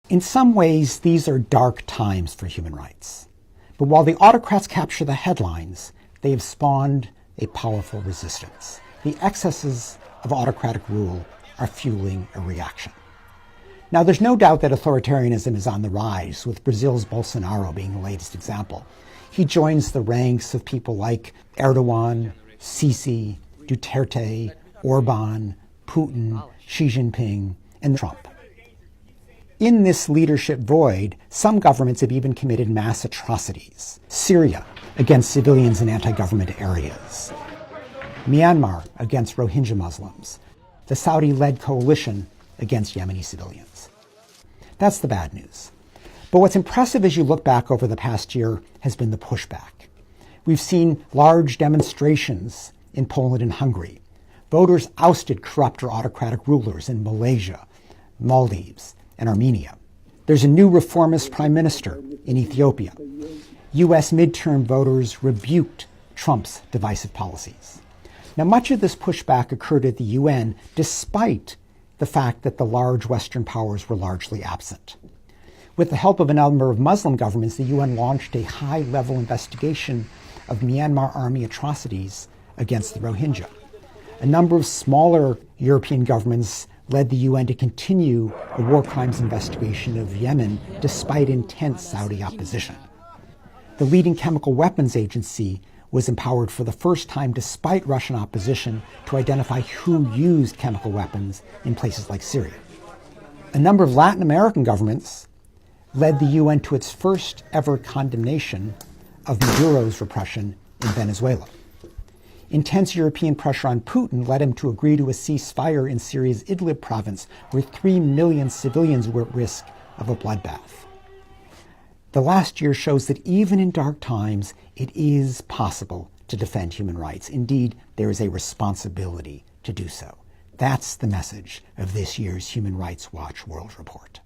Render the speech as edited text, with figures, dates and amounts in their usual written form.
In some ways, these are dark times for human rights. But while the autocrats capture the headlines, they have spawned a powerful resistance. The excesses of autocratic rule are fueling a reaction. Now, there's no doubt that authoritarianism is on the rise, with Brazil's Bolsonaro being the latest example. He joins the ranks of people like Erdogan, Sisi, Duterte, Orban, Putin, Xi Jinping, and Trump. In this leadership void, some governments have even committed mass atrocities. Syria against civilians in anti-government areas. Myanmar against Rohingya Muslims. The Saudi-led coalition against Yemeni civilians. That's the bad news. But what's impressive as you look back over the past year has been the pushback. We've seen large demonstrations in Poland and Hungary. Voters ousted corrupt or autocratic rulers in Malaysia, Maldives, and Armenia. There's a new reformist prime minister in Ethiopia. U.S. midterm voters rebuked Trump's divisive policies. Now, much of this pushback occurred at the UN despite the fact that the large Western powers were largely absent. With the help of a number of Muslim governments, the UN launched a high-level investigation of Myanmar army atrocities against the Rohingya. A number of smaller European governments led the UN to continue a war crimes investigation of Yemen despite intense Saudi opposition. The leading chemical weapons agency was empowered for the first time despite Russian opposition to identify who used chemical weapons in places like Syria. A number of Latin American governments led the UN to its first ever condemnation of Maduro's repression in Venezuela. Intense European pressure on Putin led him to agree to a ceasefire in Syria's Idlib province, where 3 million civilians were at risk of a bloodbath. The last year shows that even in dark times, it is possible to defend human rights. Indeed, there is a responsibility to do so. That's the message of this year's Human Rights Watch World Report.